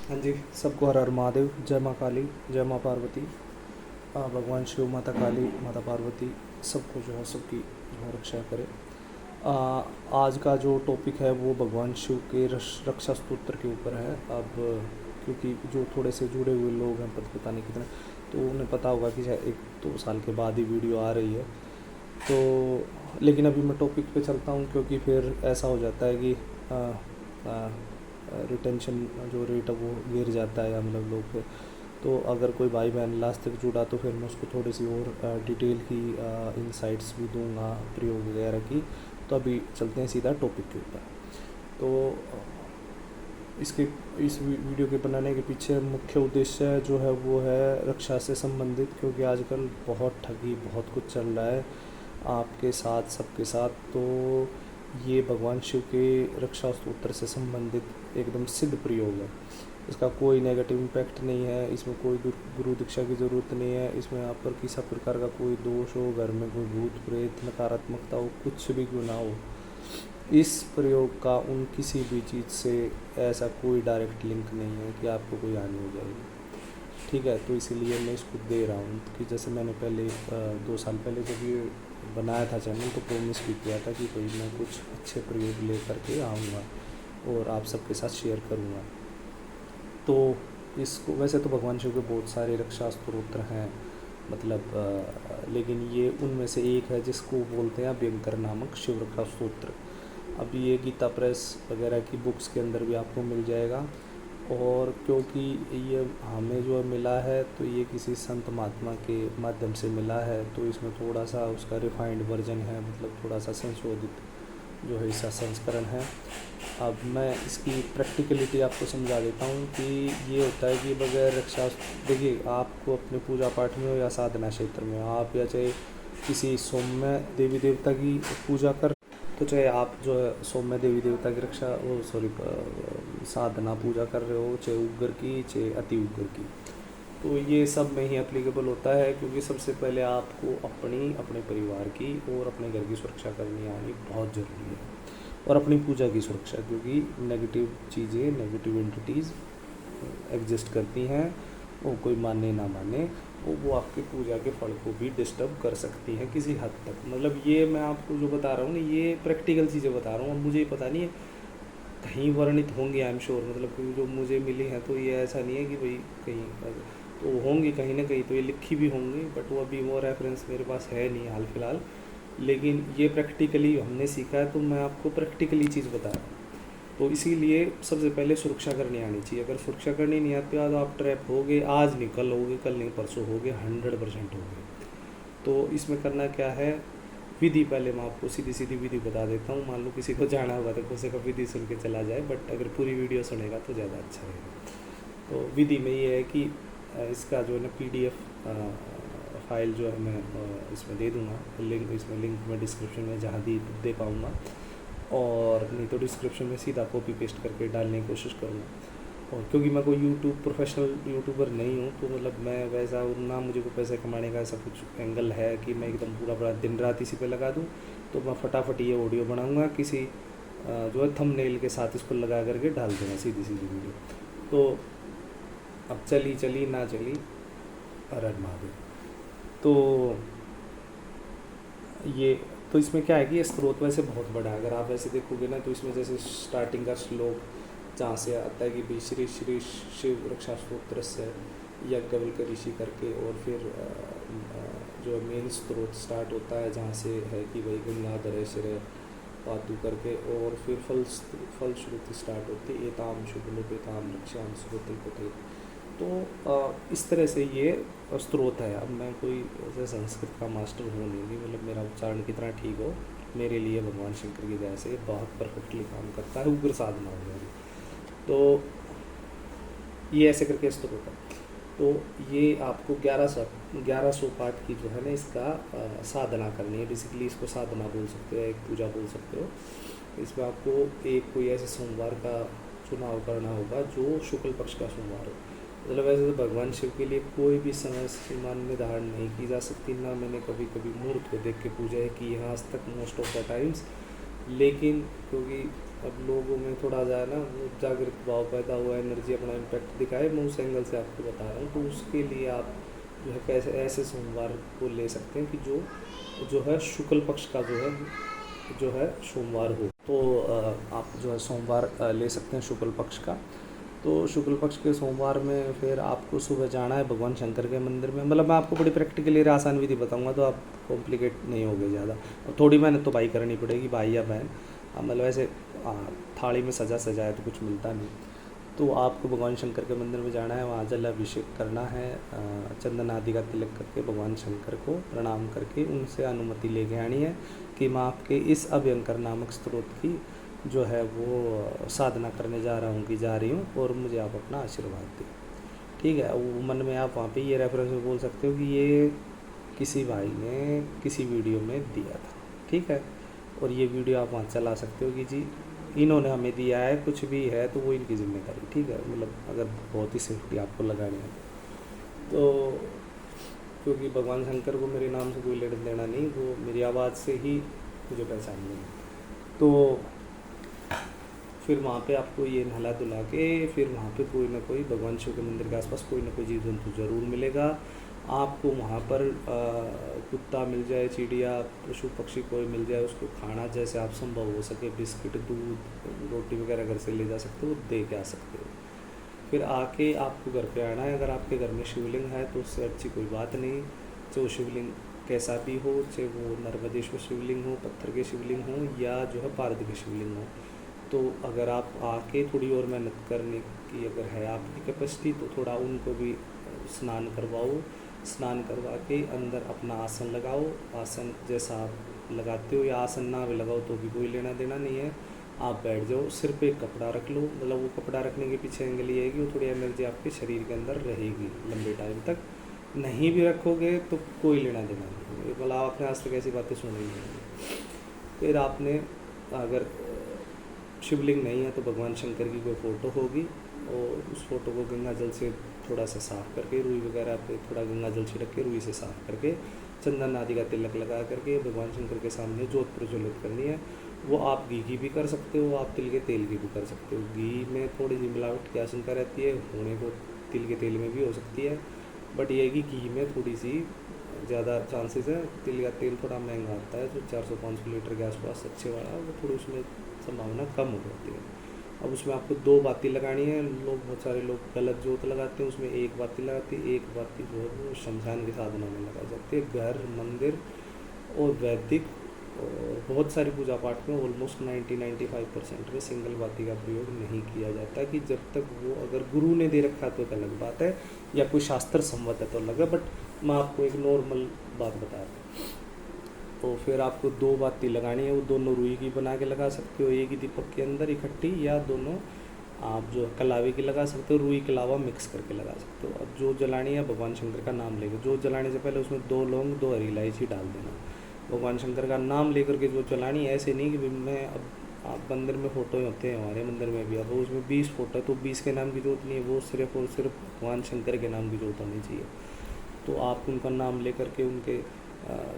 हाँ जी, सबको हर हर महादेव। जय माँ काली, जय माँ पार्वती। भगवान शिव, माता काली, माता पार्वती सबको जो है सबकी जो है रक्षा करे। आज का जो टॉपिक है वो भगवान शिव के रक्षा स्तोत्र के ऊपर है। अब क्योंकि जो थोड़े से जुड़े हुए लोग हैं, पता नहीं कितने, तो उन्हें पता होगा कि शायद 1-2 साल के बाद ही वीडियो आ रही है। तो लेकिन अभी मैं टॉपिक पे चलता हूँ, क्योंकि फिर ऐसा हो जाता है कि रिटेंशन जो रेट है वो गिर जाता है, या मतलब लोग फिर, तो अगर कोई भाई बहन लास्ट तक जुड़ा तो फिर मैं उसको थोड़ी सी और डिटेल की इंसाइट्स भी दूंगा, प्रयोग वगैरह की। तो अभी चलते हैं सीधा टॉपिक के ऊपर। तो इसके इस वीडियो के बनाने के पीछे मुख्य उद्देश्य जो है वो है रक्षा से संबंधित, क्योंकि आजकल बहुत ठगी, बहुत कुछ चल रहा है आपके साथ, सबके साथ। तो ये भगवान शिव के रक्षा स्तोत्र से संबंधित एकदम सिद्ध प्रयोग है। इसका कोई नेगेटिव इम्पैक्ट नहीं है, इसमें कोई गुरु दीक्षा की ज़रूरत नहीं है, इसमें आप पर किसी प्रकार का कोई दोष हो, घर में कोई भूत प्रेत नकारात्मकता हो, कुछ भी क्यों ना हो, इस प्रयोग का उन किसी भी चीज़ से ऐसा कोई डायरेक्ट लिंक नहीं है कि आपको कोई हानि हो जाएगी। ठीक है, तो इसीलिए मैं इसको दे रहा हूँ कि जैसे मैंने पहले 2 साल पहले जब ये बनाया था चैनल, तो प्रॉमिस भी किया था कि भाई मैं कुछ अच्छे प्रयोग ले करके आऊँगा और आप सबके साथ शेयर करूँगा। तो इसको वैसे तो भगवान शिव के बहुत सारे रक्षा स्तोत्र हैं, मतलब लेकिन ये उनमें से एक है जिसको बोलते हैं अभयंकर नामक शिव रक्षा स्तोत्र। अब ये गीता प्रेस वगैरह की बुक्स के अंदर भी आपको मिल जाएगा। और क्योंकि ये हमें जो मिला है तो ये किसी संत महात्मा के माध्यम से मिला है, तो इसमें थोड़ा सा उसका रिफाइंड वर्जन है, मतलब थोड़ा सा संशोधित जो है इसका संस्करण है। अब मैं इसकी प्रैक्टिकलिटी आपको समझा देता हूँ कि ये होता है कि बगैर रक्षा, देखिए आपको अपने पूजा पाठ में हो या साधना क्षेत्र में, आप या चाहे किसी सौम्य देवी देवता की पूजा कर, तो चाहे आप जो है सौम्य देवी देवता की रक्षा वो सॉरी साधना पूजा कर रहे हो, चाहे उग्र की चाहे अति उग्र की, तो ये सब में ही एप्लीकेबल होता है। क्योंकि सबसे पहले आपको अपने परिवार की और अपने घर की सुरक्षा करनी आनी बहुत ज़रूरी है, और अपनी पूजा की सुरक्षा, क्योंकि नेगेटिव चीज़ें, नेगेटिव एंटिटीज़ एग्जिस्ट करती हैं, वो कोई माने ना माने, वो आपकी पूजा के फल को भी डिस्टर्ब कर सकती हैं किसी हद तक। मतलब ये मैं आपको जो बता रहा हूँ ना, ये प्रैक्टिकल चीज़ें बता रहा हूँ। अब मुझे पता नहीं है, कहीं वर्णित होंगी आई एम श्योर, मतलब कि जो मुझे मिली हैं, तो ये ऐसा नहीं है कि भाई कहीं तो होंगी, कहीं ना कहीं तो ये लिखी भी होंगी, बट वो अभी वो रेफरेंस मेरे पास है नहीं हाल फिलहाल। लेकिन ये प्रैक्टिकली हमने सीखा है, तो मैं आपको प्रैक्टिकली चीज़ बता रहा हूँ। तो इसीलिए सबसे पहले सुरक्षा करनी आनी चाहिए। अगर सुरक्षा करनी नहीं आती तो आप ट्रैप होगे, आज नहीं कल होगे, कल नहीं परसों होगे, 100% होगे। तो इसमें करना क्या है, विधि पहले मैं आपको सीधी सीधी विधि बता देता हूँ। मान लो किसी को जाना होगा तो किसी का विधि सुन के चला जाए, बट अगर पूरी वीडियो सुनेगा तो ज़्यादा अच्छा रहेगा। तो विधि में ये है कि इसका जो है ना PDF फाइल जो है मैं इसमें दे दूँगा, लिंक में डिस्क्रिप्शन में जहाँ दे पाऊँगा, और नहीं तो डिस्क्रिप्शन में सीधा कॉपी पेस्ट करके डालने की कोशिश करूँगा। और क्योंकि मैं कोई प्रोफेशनल यूट्यूबर नहीं हूँ, तो मतलब मैं वैसा ना मुझे को पैसे कमाने का ऐसा कुछ एंगल है कि मैं एकदम पूरा दिन रात इसी पे लगा दूँ। तो मैं फटाफट ये ऑडियो बनाऊँगा, किसी जो है थंबनेल के साथ इसको लगा करके डाल दूँगा सीधी सीधी वीडियो। तो अब चली ना चली, हर हर महादेव। तो ये तो इसमें क्या है कि ये स्रोत वैसे बहुत बड़ा है। अगर आप वैसे देखोगे ना, तो इसमें जैसे स्टार्टिंग का श्लोक जहाँ से आता है कि भाई श्री श्री शिव रक्षा स्तोत्र से यज्ञवल्क्य ऋषि करके, और फिर जो मेन स्रोत स्टार्ट होता है जहाँ से है कि भाई गंगाधर शिर पातु करके, और फिर फलश्रुति स्टार्ट होती है एताम शुभलोपेताम रक्षाम स्रोत होते। तो इस तरह से ये स्रोत है। अब मैं कोई ऐसे संस्कृत का मास्टर हूँ नहीं कि मतलब मेरा उच्चारण कितना ठीक हो, मेरे लिए भगवान शंकर की दया से बहुत परफेक्टली काम करता है, उग्र साधना हो गई। तो ये ऐसे करके स्रोत है। तो ये आपको 1100 पाठ की जो है ना इसका साधना करनी है। बेसिकली इसको साधना बोल सकते हो, एक पूजा बोल सकते हो। इसमें आपको एक कोई ऐसे सोमवार का चुनाव करना होगा जो शुक्ल पक्ष का सोमवार हो। मतलब वैसे तो भगवान शिव के लिए कोई भी समय सीमा निर्धारण नहीं की जा सकती, ना मैंने कभी मुहूर्त को देख के पूजा है कि यहाँ आज तक मोस्ट ऑफ द टाइम्स। लेकिन क्योंकि अब लोगों में थोड़ा जाए ना वो जागृत भाव पैदा हुआ, एनर्जी अपना इम्पैक्ट दिखाए, मैं उस एंगल से आपको बता रहा हूँ। तो उसके लिए आप जो है कैसे ऐसे सोमवार को ले सकते हैं कि जो है शुक्ल पक्ष का जो है सोमवार हो। तो आप जो है सोमवार ले सकते हैं शुक्ल पक्ष का। तो शुक्ल पक्ष के सोमवार में फिर आपको सुबह जाना है भगवान शंकर के मंदिर में। मतलब मैं आपको बड़ी प्रैक्टिकली आसान विधि बताऊंगा, तो आप कॉम्प्लिकेट नहीं होगे ज़्यादा। और थोड़ी मेहनत तो भाई करनी पड़ेगी, भाई या बहन। मतलब ऐसे थाली में सजा सजाए तो कुछ मिलता नहीं। तो आपको भगवान शंकर के मंदिर में जाना है, वहाँ जल अभिषेक करना है, चंदन आदि का तिलक करके भगवान शंकर को प्रणाम करके उनसे अनुमति लेके आनी है कि मैं आपके इस अभयंकर नामक स्त्रोत की जो है वो साधना करने जा रहा हूँ कि जा रही हूँ, और मुझे आप अपना आशीर्वाद दें। ठीक है, वो मन में आप वहाँ पे ये रेफरेंस में बोल सकते हो कि ये किसी भाई ने किसी वीडियो में दिया था। ठीक है, और ये वीडियो आप वहाँ चला सकते हो कि जी इन्होंने हमें दिया है, कुछ भी है तो वो इनकी जिम्मेदारी। ठीक है, मतलब अगर बहुत ही सेफ्टी आपको लगानी है तो, क्योंकि भगवान शंकर को मेरे नाम से कोई लेना देना नहीं, वो मेरी आवाज़ से ही मुझे पहचान लेंगे। तो फिर वहाँ पे आपको ये नहला धुला के फिर वहाँ पे कोई ना कोई भगवान शिव के मंदिर के आसपास कोई ना कोई जीव जंतु ज़रूर मिलेगा आपको। वहाँ पर कुत्ता मिल जाए, चिड़िया, पशु पक्षी कोई मिल जाए, उसको खाना जैसे आप संभव हो सके, बिस्किट, दूध, रोटी वगैरह घर से ले जा सकते हो, दे के आ सकते हो। फिर आके आपको घर पे आना है। अगर आपके घर में शिवलिंग है तो उससे अच्छी कोई बात नहीं। चाहे शिवलिंग कैसा भी हो, चाहे वो नर्मदेश्वर शिवलिंग हो, पत्थर के शिवलिंग हो, या जो है पारद के शिवलिंग हो। तो अगर आप आके थोड़ी और मेहनत करने की अगर है आपकी कैपेसिटी, तो थोड़ा उनको भी स्नान करवाओ। स्नान करवा के अंदर अपना आसन लगाओ। आसन जैसा आप लगाते हो, या आसन ना भी लगाओ तो भी कोई लेना देना नहीं है। आप बैठ जाओ, सिर पे एक कपड़ा रख लो। मतलब वो कपड़ा रखने के पीछे एंगल ये है कि वो थोड़ी एनर्जी आपके शरीर के अंदर रहेगी लंबे टाइम तक। नहीं भी रखोगे तो कोई लेना देना नहीं है। मतलब आपने आज तक ऐसी बातें सुनी नहीं। फिर आपने अगर शिवलिंग नहीं है तो भगवान शंकर की कोई फ़ोटो होगी, और उस फ़ोटो को गंगा जल से थोड़ा सा साफ़ करके, रुई वगैरह पे थोड़ा गंगा जल छिड़क के रुई से साफ़ करके, चंदन आदि का तिलक लगा करके भगवान शंकर के सामने जोत प्रज्वलित करनी है। वो आप घी की भी कर सकते हो, आप तिल के तेल की भी कर सकते हो। घी में थोड़ी सी मिलावट की आशंका रहती है, होने को तिल के तेल में भी हो सकती है, बट ये है कि घी में थोड़ी सी ज़्यादा चांसेस है। तिल का तेल थोड़ा महंगा आता है, जो 400-500 लीटर के आसपास अच्छे वाला, वो थोड़ी उसमें संभावना कम हो जाती है। अब उसमें आपको 2 बाती लगानी है। बहुत सारे लोग गलत जोत लगाते हैं, उसमें एक बाती लगाती है। एक बाती जो है वो शमशान की साधना में लगाई जाती है। घर, मंदिर और वैदिक और बहुत सारी पूजा पाठ में ऑलमोस्ट 90-95% में सिंगल बाती का प्रयोग नहीं किया जाता, कि जब तक वो अगर गुरु ने दे रखा तो एक अलग बात है, या कोई शास्त्र संवत है तो अलग है, बट मैं आपको एक नॉर्मल बात बता रहा हूँ। तो फिर आपको 2 बाती लगानी है, वो दोनों रुई की बना के लगा सकते हो एक ही दीपक के अंदर इकट्ठी, या दोनों आप जो कलावे की लगा सकते हो, रुई के अलावा मिक्स करके लगा सकते हो। अब जो जलानी है भगवान शंकर का नाम लेकर, जो जलाने से पहले उसमें 2 लौंग, 2 हरी इलायची डाल देना। भगवान शंकर का नाम लेकर के जो जलानी है, ऐसे नहीं कि मैं अब आप मंदिर में फ़ोटो होते हैं, हमारे मंदिर में भी, अब उसमें 20 फ़ोटो है तो 20 के नाम की जरूरत नहीं है, वो सिर्फ और सिर्फ भगवान शंकर के नाम की जरूरत होनी चाहिए। तो आप उनका नाम लेकर के उनके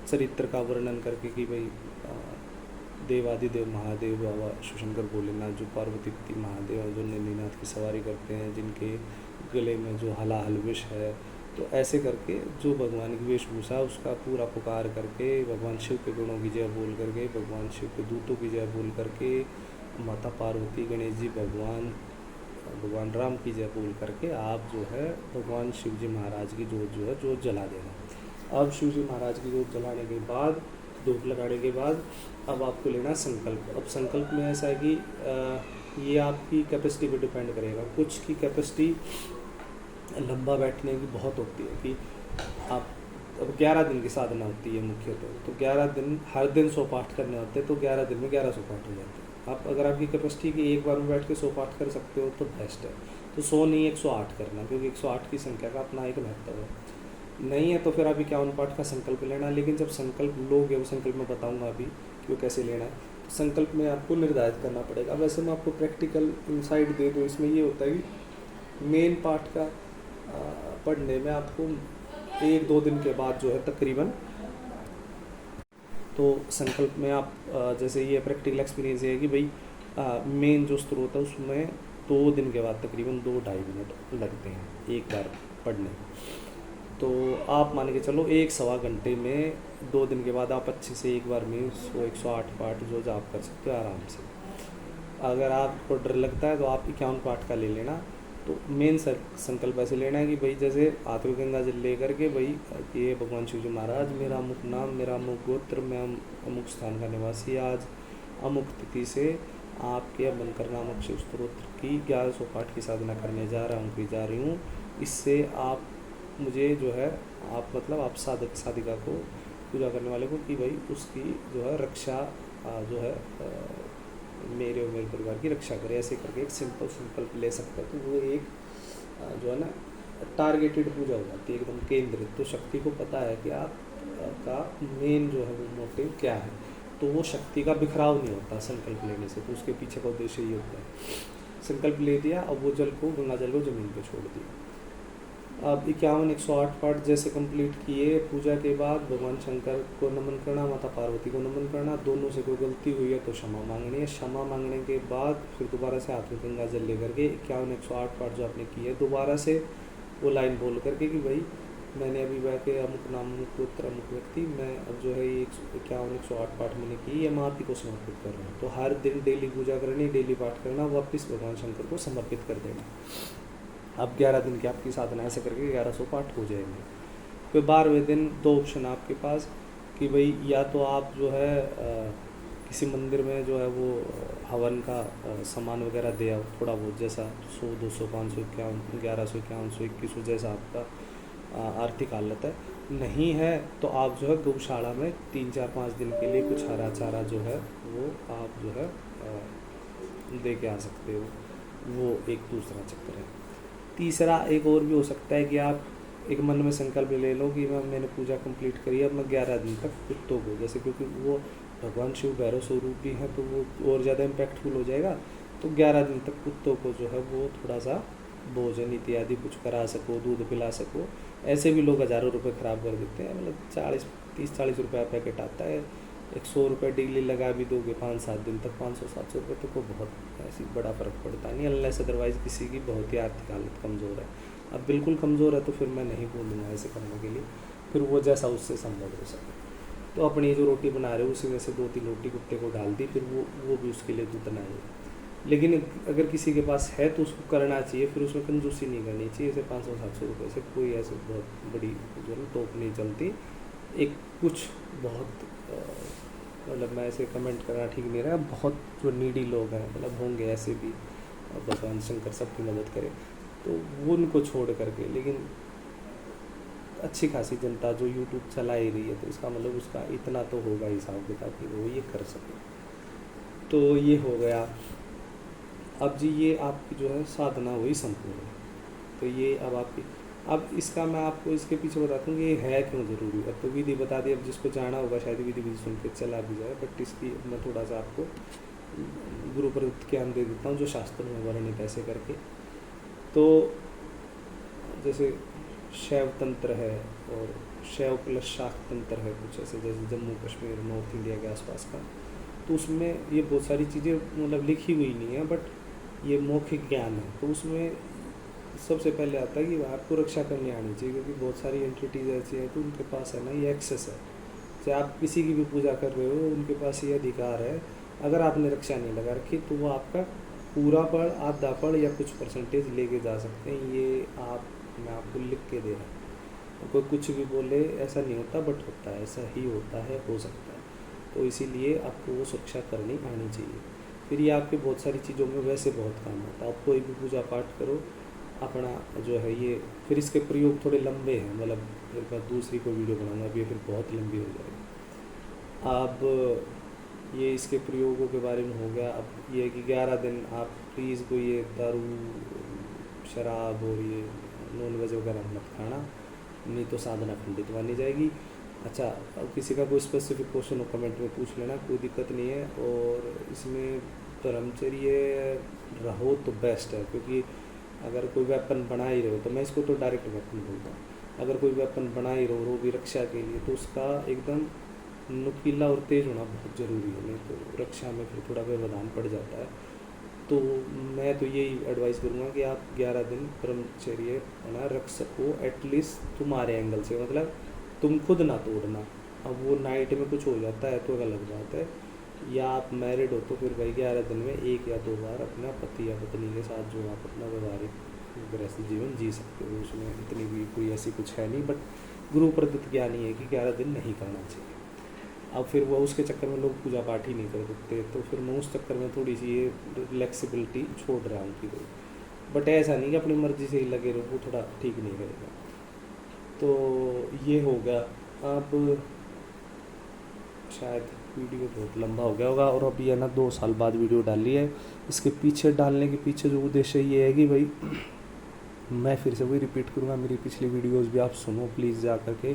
चरित्र का वर्णन करके कि भाई देवादिदेव महादेव बाबा शिवशंकर भोलेनाथ, जो पार्वती पति महादेव हैं, जो नंदीनाथ की सवारी करते हैं, जिनके गले में जो हलाहल विष है, तो ऐसे करके जो भगवान की वेशभूषा उसका पूरा पुकार करके, भगवान शिव के गुणों की जय बोल करके, भगवान शिव के दूतों की जय बोल करके, माता पार्वती, गणेश जी, भगवान राम की जय बोल करके आप जो है भगवान शिव जी महाराज की जोत जो है जोत जला देना। अब शिव जी महाराज की जोत जलाने के बाद, धूप लगाने के बाद, अब आपको लेना संकल्प। अब संकल्प में ऐसा है कि ये आपकी कैपेसिटी पे डिपेंड करेगा। कुछ की कैपेसिटी लंबा बैठने की बहुत होती है, कि आप अब 11 दिन की साधना होती है मुख्यतः, तो 11 दिन हर दिन 100 पाठ करने होते हैं, तो 11 दिन में 1100 पाठ हो जाते हैं। आप अगर आपकी कैपेसिटी की एक बार में बैठ के 100 पाठ कर सकते हो तो बेस्ट है। तो 100 नहीं 108 करना, क्योंकि 108 की संख्या का अपना एक महत्व है। नहीं है तो फिर आप 51 पाठ का संकल्प लेना। लेकिन जब संकल्प लोगे, वो संकल्प मैं बताऊँगा अभी कि वो कैसे लेना है, तो संकल्प में आपको निर्धारित करना पड़ेगा। वैसे मैं आपको प्रैक्टिकल इंसाइट दे दूँ, इसमें ये होता है कि मेन पाठ का पढ़ने में आपको 1-2 दिन के बाद जो है तकरीबन, तो संकल्प में आप जैसे ये प्रैक्टिकल एक्सपीरियंस है कि भाई मेन जो स्रोत है उसमें 2 दिन के बाद तकरीबन 2-2.5 मिनट लगते हैं एक बार पढ़ने। तो आप मान के चलो 1-1.25 घंटे में 2 दिन के बाद आप अच्छे से एक बार में 108 पाठ जो जाप कर सकते हो आराम से। अगर आपको डर लगता है तो आप 51 पाठ का ले लेना। तो मेन संकल्प ऐसे लेना है कि भाई जैसे हाथ में गंगा जल ले करके भाई ये भगवान शिव जी महाराज, मेरा अमुक नाम, मेरा अमुक गोत्र, मैं अमुक स्थान का निवासी, आज अमुक तिथि से आपके बनकर नामक शिव स्तोत्र की 1100 पाठ की साधना करने जा रहा हूँ कि जा रही हूँ। इससे आप मुझे जो है आप मतलब आप साधक साधिका को पूजा करने वाले को कि भाई उसकी जो है रक्षा जो है मेरे और मेरे परिवार की रक्षा करे, ऐसे करके एक सिंपल संकल्प ले सकते हैं। तो वो एक जो है ना टारगेटेड पूजा हो जाती है, एकदम केंद्रित। तो शक्ति को पता है कि आप का मेन जो है वो मोटिव क्या है, तो वो शक्ति का बिखराव नहीं होता संकल्प लेने से। तो उसके पीछे का उद्देश्य ये होता है, संकल्प ले दिया, अब वो जल को गंगा जल को ज़मीन पे छोड़ दिया। अब 51-108 पाठ जैसे कंप्लीट किए, पूजा के बाद भगवान शंकर को नमन करना, माता पार्वती को नमन करना, दोनों से कोई गलती हुई है तो क्षमा मांगनी है। क्षमा मांगने के बाद फिर दोबारा से हाथ में गंगा जल लेकर के 51-108 पाठ जो आपने किए दोबारा से वो लाइन बोल करके कि भाई मैंने अभी बह के अमुक नाम अमुक गोत्र अमुक व्यक्ति, मैं अब जो है ये 51-108 पाठ मैंने की, ये मैं आप ही को समर्पित कर रहा हूँ। तो हर दिन डेली पूजा करनी, डेली पाठ करना, वापस भगवान शंकर को समर्पित कर देना। अब 11 दिन की आपकी साधना ऐसे करके 1100 पाठ हो जाएंगे। फिर 12वें दिन 2 ऑप्शन आपके पास कि भाई या तो आप जो है किसी मंदिर में जो है वो हवन का सामान वगैरह दे आओ, थोड़ा बहुत, जैसा 100, 200, 500, 51, 1100, 5100, 2100 जैसा आपका आर्थिक हालत है। नहीं है तो आप जो है गौशाला में 3-4-5 दिन के लिए कुछ हरा चारा जो है वो आप जो है दे के आ सकते हो। वो एक दूसरा चक्कर है। तीसरा एक और भी हो सकता है कि आप एक मन में संकल्प ले लो कि मैंने पूजा कंप्लीट करी है, अब मैं 11 दिन तक कुत्तों को, जैसे क्योंकि वो भगवान शिव भैरव स्वरूप भी हैं तो वो और ज़्यादा इम्पैक्टफुल हो जाएगा। तो 11 दिन तक कुत्तों को जो है वो थोड़ा सा भोजन इत्यादि कुछ करा सको, दूध पिला सको। ऐसे भी लोग हज़ारों रुपये ख़राब कर देते हैं, मतलब 30-40 रुपये पैकेट आता है, 100 रुपये डेली लगा भी दोगे 5-7 दिन तक, 500-700 रुपये तक, वो बहुत ऐसी बड़ा फ़र्क पड़ता नहीं, अनलेस अदरवाइज़ किसी की बहुत ही आर्थिक हालत कमज़ोर है। अब बिल्कुल कमज़ोर है तो फिर मैं नहीं बोलूँगा ऐसे करने के लिए, फिर वो जैसा उससे संभव हो सके। तो अपनी जो रोटी बना रहे हो उसी में से 2-3 रोटी कुत्ते को डाल दी, फिर वो भी उसके लिए दूध बनाएगा। लेकिन अगर किसी के पास है तो उसको करना चाहिए, फिर उसमें कंजूसी नहीं करनी चाहिए। ऐसे 500-700 रुपये से कोई ऐसे बहुत बड़ी जो है टोप नहीं चलती। एक कुछ बहुत मतलब मैं ऐसे कमेंट करना ठीक नहीं रहा, बहुत जो नीडी लोग हैं, मतलब होंगे ऐसे भी, भगवान शंकर सबकी मदद करे, तो वो उनको छोड़ करके, लेकिन अच्छी खासी जनता जो यूट्यूब चला ही रही है तो इसका मतलब उसका इतना तो होगा हिसाब किताब कि वो ये कर सके। तो ये हो गया। अब जी ये आपकी जो है साधना हुई संपूर्ण। तो ये अब आपकी, अब इसका मैं आपको इसके पीछे बताता हूँ कि ये है क्यों ज़रूरी। अब तो विधि बता दी, अब जिसको जाना होगा शायद विधि सुन के चला भी जाए, बट इसकी मैं थोड़ा सा आपको गुरु प्रदत्त ज्ञान दे देता हूँ जो शास्त्र में वर्णित ऐसे करके। तो जैसे शैव तंत्र है और शैव प्लस शाक्त तंत्र है कुछ ऐसे, जैसे जम्मू कश्मीर नॉर्थ इंडिया के आसपास का, तो उसमें ये बहुत सारी चीज़ें मतलब लिखी हुई नहीं है, बट ये मौखिक ज्ञान है। तो उसमें सबसे पहले आता है कि आपको रक्षा करनी आनी चाहिए, क्योंकि बहुत सारी एंटिटीज ऐसी हैं तो उनके पास है ना ये एक्सेस है। चाहे आप किसी की भी पूजा कर रहे हो उनके पास ये अधिकार है, अगर आपने रक्षा नहीं लगा रखी तो वो आपका पूरा पढ़, आधा पढ़ या कुछ परसेंटेज लेके जा सकते हैं। ये मैं आपको लिख के दे रहा हूँ। तो कोई कुछ भी बोले ऐसा नहीं होता, बट होता है, ऐसा ही होता है, हो सकता है। तो इसीलिए आपको वो सुरक्षा करनी आनी चाहिए। फिर ये आपके बहुत सारी चीज़ों में वैसे बहुत काम आता है। आप कोई भी पूजा पाठ करो अपना जो है ये, फिर इसके प्रयोग थोड़े लंबे हैं, मतलब फिर मैं दूसरी कोई वीडियो बनाऊंगा, अभी फिर बहुत लंबी हो जाएगी। अब ये इसके प्रयोगों के बारे में हो गया। अब ये है कि 11 दिन आप प्लीज़ कोई ये दारू शराब और ये नॉन वेज वगैरह मत खाना, नहीं तो साधना खंडित मानी जाएगी। अच्छा, अब किसी का कोई स्पेसिफिक क्वेश्चन हो कमेंट में पूछ लेना, कोई दिक्कत नहीं है। और इसमें ब्रह्मचर्य रहो तो बेस्ट है, क्योंकि अगर कोई वेपन बना ही रहो, तो मैं इसको तो डायरेक्ट वेपन बोलता हूँ, अगर कोई वेपन बना ही रहो वो भी रक्षा के लिए, तो उसका एकदम नुकीला और तेज होना बहुत ज़रूरी है, नहीं तो रक्षा में फिर थोड़ा व्यवधान पड़ जाता है। तो मैं तो यही एडवाइस करूँगा कि आप 11 दिन ब्रह्मचर्य बना रख सको एटलीस्ट तुम्हारे एंगल से, मतलब तुम खुद ना तोड़ना। अब वो नाइट में कुछ हो जाता है तो अलग बात है, या आप मैरिड हो तो फिर भाई 11 दिन में 1 या 2 बार अपना पति या पत्नी के साथ जो आप अपना व्यवहारिक गृहस्थ जीवन जी सकते हो, उसमें इतनी भी कोई ऐसी कुछ है नहीं। बट गुरु प्रदत्त ज्ञान ही है कि 11 दिन नहीं करना चाहिए। अब फिर वो उसके चक्कर में लोग पूजा पाठ ही नहीं कर सकते, तो फिर मैं उस चक्कर में थोड़ी सी ये रिलैक्सिबिलिटी छोड़ रहा हूँ कि बट ऐसा नहीं कि अपनी मर्ज़ी से ही लगे रहो, वो थोड़ा ठीक नहीं रहेगा। तो ये हो गया। अब शायद वीडियो बहुत लंबा हो गया होगा, और अभी है ना 2 साल बाद वीडियो डाली है। इसके पीछे डालने के पीछे जो उद्देश्य ये है कि भाई मैं फिर से वही रिपीट करूँगा, मेरी पिछली वीडियोस भी आप सुनो प्लीज़ जा कर के,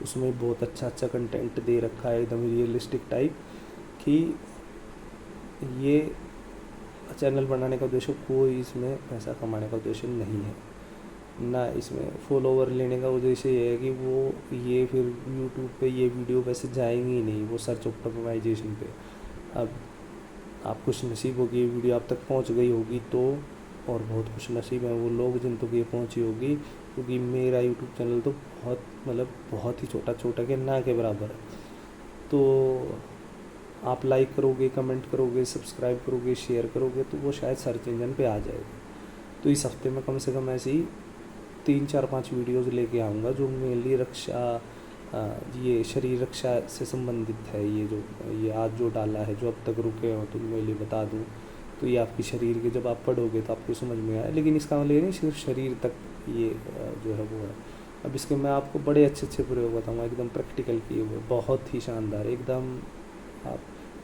उसमें बहुत अच्छा अच्छा कंटेंट दे रखा है एकदम रियलिस्टिक टाइप, कि ये चैनल बनाने का उद्देश्य कोई इसमें पैसा कमाने का उद्देश्य नहीं है, ना इसमें फॉलोवर लेने का उद्देश्य ये है कि वो ये फिर यूट्यूब पे ये वीडियो वैसे जाएंगी ही नहीं, वो सर्च ऑप्टिमाइजेशन पे। अब आप खुश नसीब होगी ये वीडियो आप तक पहुंच गई होगी तो, और बहुत खुश नसीब है वो लोग जिन तक ये पहुंची होगी, क्योंकि मेरा यूट्यूब चैनल तो बहुत मतलब बहुत ही छोटा के ना के बराबर है। तो आप लाइक करोगे, कमेंट करोगे, सब्सक्राइब करोगे, शेयर करोगे तो वो शायद सर्च इंजन पे आ जाएगा। तो इस हफ्ते में कम से कम ऐसी 3-4-5 वीडियोज़ लेके आऊँगा जो मेनली रक्षा, ये शरीर रक्षा से संबंधित है। ये आज जो डाला है, जो अब तक रुके हो तो मैं लिए बता दूँ, तो ये आपकी शरीर के जब आप पढ़ोगे तो आपको समझ में आए, लेकिन इसका मतलब ये नहीं सिर्फ शरीर तक ये जो है वो है। अब इसके मैं आपको बड़े अच्छे प्रयोग बताऊँगा, एकदम प्रैक्टिकल किए हुए, बहुत ही शानदार, एकदम आप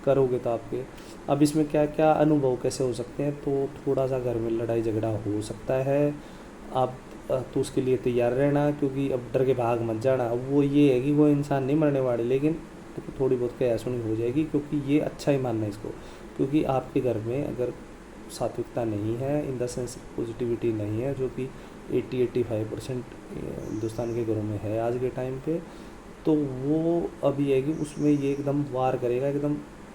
करोगे तो आपके। अब इसमें क्या क्या अनुभव कैसे हो सकते हैं, तो थोड़ा सा घर में लड़ाई झगड़ा हो सकता है, आप तो उसके लिए तैयार रहना, क्योंकि अब डर के भाग मत जाना। अब वो ये है कि वो इंसान नहीं मरने वाले, लेकिन तो थोड़ी बहुत क्या सुनी हो जाएगी, क्योंकि ये अच्छा ही मानना है इसको, क्योंकि आपके घर में अगर सात्विकता नहीं है, इन द सेंस पॉजिटिविटी नहीं है, जो कि 80-85% हिंदुस्तान के घरों में है आज के टाइम पे, तो वो अभी है कि उसमें ये एकदम वार करेगा, एकदम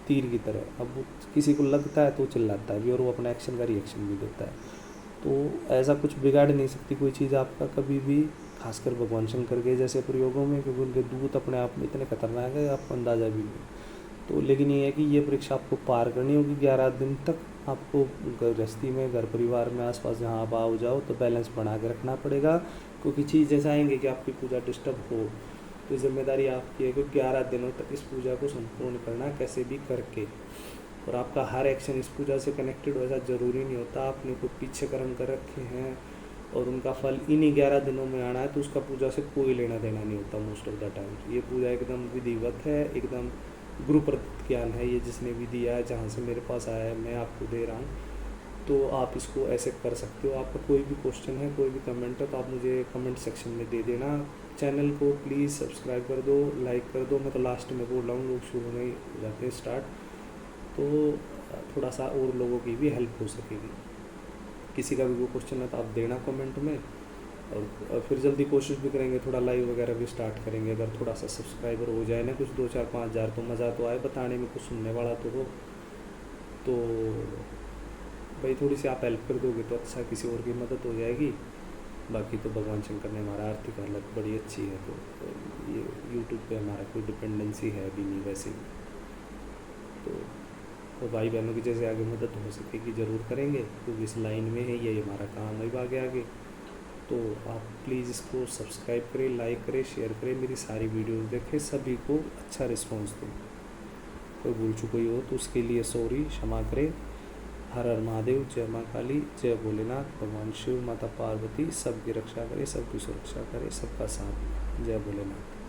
तीर की तरह। अब वो किसी को लगता है तो चिल्लाता है भी, और वो अपना एक्शन का रिएक्शन भी देता है। तो ऐसा कुछ बिगाड़ नहीं सकती कोई चीज़ आपका कभी भी, खासकर भगवान शंकर के जैसे प्रयोगों में, क्योंकि उनके दूत अपने आप में इतने खतरनाक है आपको अंदाज़ा भी नहीं। तो लेकिन ये है कि ये परीक्षा आपको पार करनी होगी। 11 दिन तक आपको गृहस्थी में, घर परिवार में, आसपास जहाँ आप आओ जाओ तो बैलेंस बना के रखना पड़ेगा, क्योंकि चीज़ ऐसा आएंगे कि आपकी पूजा डिस्टर्ब हो, तो जिम्मेदारी आपकी है कि 11 दिनों तक इस पूजा को संपूर्ण करना कैसे भी करके। और आपका हर एक्शन इस पूजा से कनेक्टेड हो, ऐसा ज़रूरी नहीं होता। आपने कोई पीछे कर्म कर रखे हैं और उनका फल इन्हीं 11 दिनों में आना है, तो उसका पूजा से कोई लेना देना नहीं होता मोस्ट ऑफ द टाइम। ये पूजा एकदम विधिवत है, एकदम गुरु प्रदत्त ज्ञान है, ये जिसने भी दिया है, जहाँ से मेरे पास आया है मैं आपको दे रहा हूँ। तो आप इसको ऐसे कर सकते हो। आपका कोई भी क्वेश्चन है, कोई भी कमेंट है, तो आप मुझे कमेंट सेक्शन में दे देना। चैनल को प्लीज़ सब्सक्राइब कर दो, लाइक कर दो। मैं तो लास्ट में बोल रहा हूँ, लोग शुरू में ही हो जाते हैं स्टार्ट, तो थोड़ा सा और लोगों की भी हेल्प हो सकेगी। किसी का भी कोई क्वेश्चन है तो आप देना कमेंट में, और फिर जल्दी कोशिश भी करेंगे, थोड़ा लाइव वगैरह भी स्टार्ट करेंगे। अगर थोड़ा सा सब्सक्राइबर हो जाए ना, कुछ 2-4-5 हज़ार, तो मज़ा तो आए बताने में, कुछ सुनने वाला तो हो। तो भाई थोड़ी सी आप हेल्प कर दोगे तो अच्छा, किसी और की मदद हो जाएगी। बाकी तो भगवान शंकर ने हमारा आर्थिक हालत बड़ी अच्छी है, तो ये यूट्यूब पे हमारा कोई डिपेंडेंसी है भी नहीं वैसे भी। तो भाई बहनों की जैसे आगे मदद हो सकेगी ज़रूर करेंगे, क्योंकि इस लाइन में है, ये हमारा काम है आगे आगे। तो आप प्लीज़ इसको सब्सक्राइब करें, लाइक करें, शेयर करें, मेरी सारी वीडियोस देखें, सभी को अच्छा रिस्पॉन्स दें। कोई भूल चूक हुई हो तो उसके लिए सॉरी, क्षमा करें। हर हर महादेव, जय माँ काली, जय भोलेनाथ। भगवान शिव, माता पार्वती सबकी रक्षा करे, सबकी सुरक्षा करे, सबका साथ। जय भोलेनाथ।